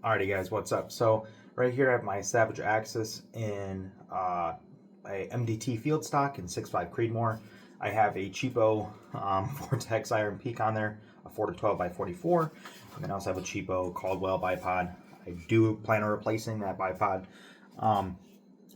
Alrighty guys, what's up? So right here I have my Savage Axis in a MDT field stock in 6.5 Creedmoor. I have a cheapo Vortex Iron Peak on there, a 4 to 12 by 44, and then I also have a cheapo Caldwell bipod. I do plan on replacing that bipod. Um,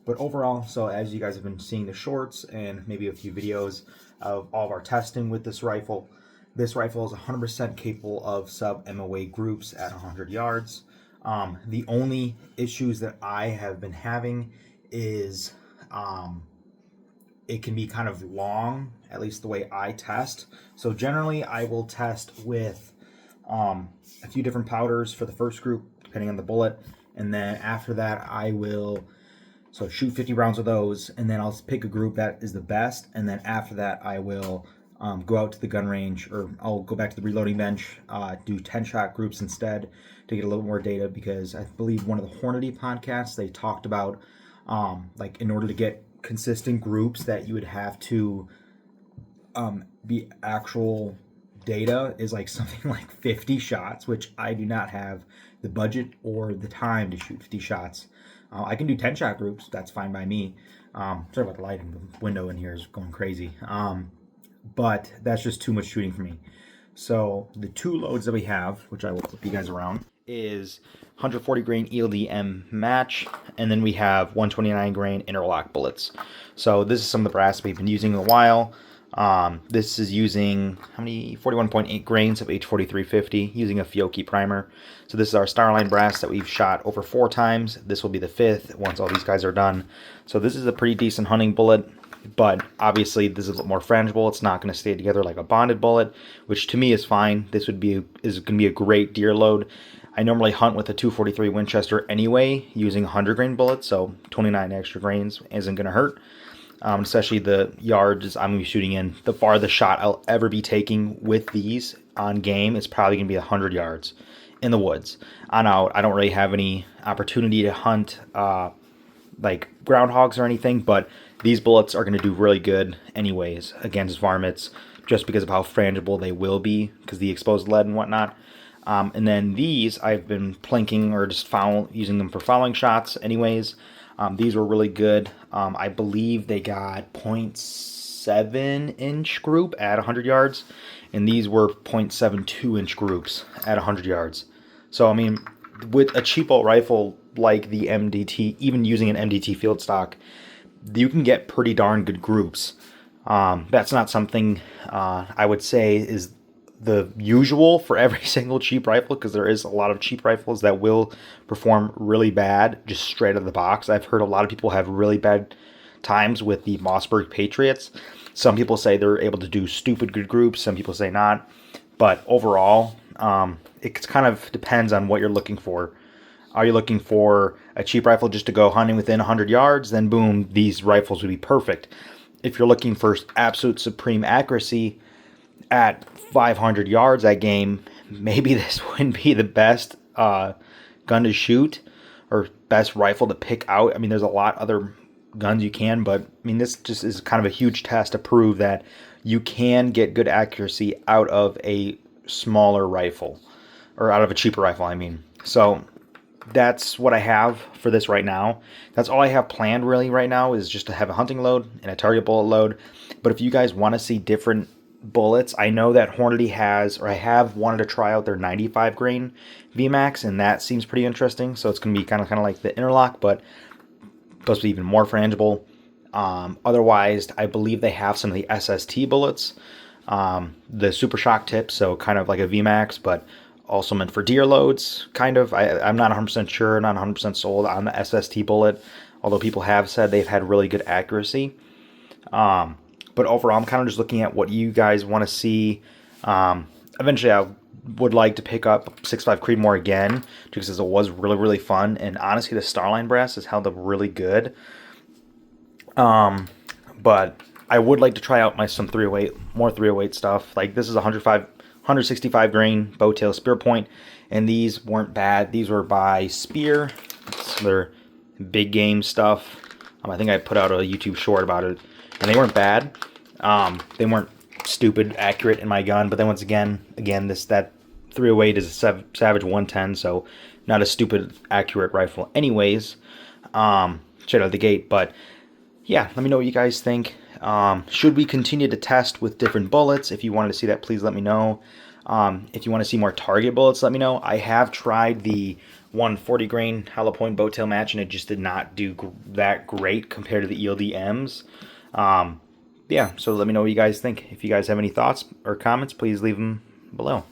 but overall, so as you guys have been seeing the shorts and maybe a few videos of all of our testing with this rifle is 100% capable of sub MOA groups at 100 yards. The only issues that I have been having is it can be kind of long, at least the way I test. So generally, I will test with a few different powders for the first group, depending on the bullet, and then after that, I will shoot 50 rounds of those, and then I'll pick a group that is the best, and then after that, I will go out to the gun range, or I'll go back to the reloading bench, do 10 shot groups instead to get a little more data, because I believe one of the Hornady podcasts, they talked about like in order to get consistent groups that you would have to be actual data is like something like 50 shots, which I do not have the budget or the time to shoot 50 shots. I can do 10 shot groups, that's fine by me. Sorry about the lighting, the window in here is going crazy. But that's just too much shooting for me. So the two loads that we have, which I will flip you guys around, is 140 grain ELD-M match, and then we have 129 grain interlock bullets. So this is some of the brass we've been using in a while. This is using, 41.8 grains of H4350 using a Fiocchi primer. So this is our Starline brass that we've shot over 4 times. This will be the 5th once all these guys are done. So this is a pretty decent hunting bullet, but obviously this is a little more frangible. It's not going to stay together like a bonded bullet, which to me is fine. This is going to be a great deer load. I normally hunt with a 243 Winchester anyway, using 100 grain bullets, so 29 extra grains isn't going to hurt. Especially the yards I'm going to be shooting in. The farthest shot I'll ever be taking with these on game is probably going to be 100 yards in the woods. On out, I don't really have any opportunity to hunt like groundhogs or anything, but these bullets are going to do really good anyways against varmints, just because of how frangible they will be because the exposed lead and whatnot. And then these I've been plinking or just using them for fouling shots anyways. These were really good. I believe they got 0.7 inch group at 100 yards, and these were 0.72 inch groups at 100 yards. So, I mean, with a cheapo rifle like the MDT, even using an MDT field stock, you can get pretty darn good groups. That's not something I would say is the usual for every single cheap rifle, because there is a lot of cheap rifles that will perform really bad just straight out of the box. I've heard a lot of people have really bad times with the Mossberg Patriots. Some people say they're able to do stupid good groups, some people say not. But overall, it kind of depends on what you're looking for. Are you looking for a cheap rifle just to go hunting within 100 yards? Then boom, these rifles would be perfect. If you're looking for absolute supreme accuracy at 500 yards that game, maybe this wouldn't be the best gun to shoot or best rifle to pick out. I mean, there's a lot other guns you can, but I mean, this just is kind of a huge test to prove that you can get good accuracy out of a smaller rifle, or out of a cheaper rifle, I mean. So that's what I have for this right now. That's all I have planned really right now, is just to have a hunting load and a target bullet load. But if you guys want to see different bullets, I know that Hornady has, or I have wanted to try out their 95 grain VMAX, and that seems pretty interesting. So it's going to be kind of like the interlock, but supposed to be even more frangible. Otherwise, I believe they have some of the SST bullets, the Super Shock tips, so kind of like a VMAX, but also meant for deer loads, kind of. I'm not 100% sure, not 100% sold on the SST bullet, although people have said they've had really good accuracy. But overall, I'm kind of just looking at what you guys want to see. Eventually, I would like to pick up 6.5 Creedmoor again, because it was really, really fun. And honestly, the Starline brass has held up really good. But I would like to try out some 308, more 308 stuff. Like this is 165 grain bowtail spear point, and these weren't bad. These were by Spear. So they're big game stuff. I think I put out a YouTube short about it, and they weren't bad. They weren't stupid accurate in my gun, but then once again, that 308 is a Savage 110, so not a stupid accurate rifle anyways, straight out of the gate. But yeah, let me know what you guys think. Should we continue to test with different bullets? If you wanted to see that, please let me know. If you want to see more target bullets, let me know. I have tried the 140 grain hollow point bow tail match, and it just did not do that great compared to the ELD-Ms. Yeah, so let me know what you guys think. If you guys have any thoughts or comments, please leave them below.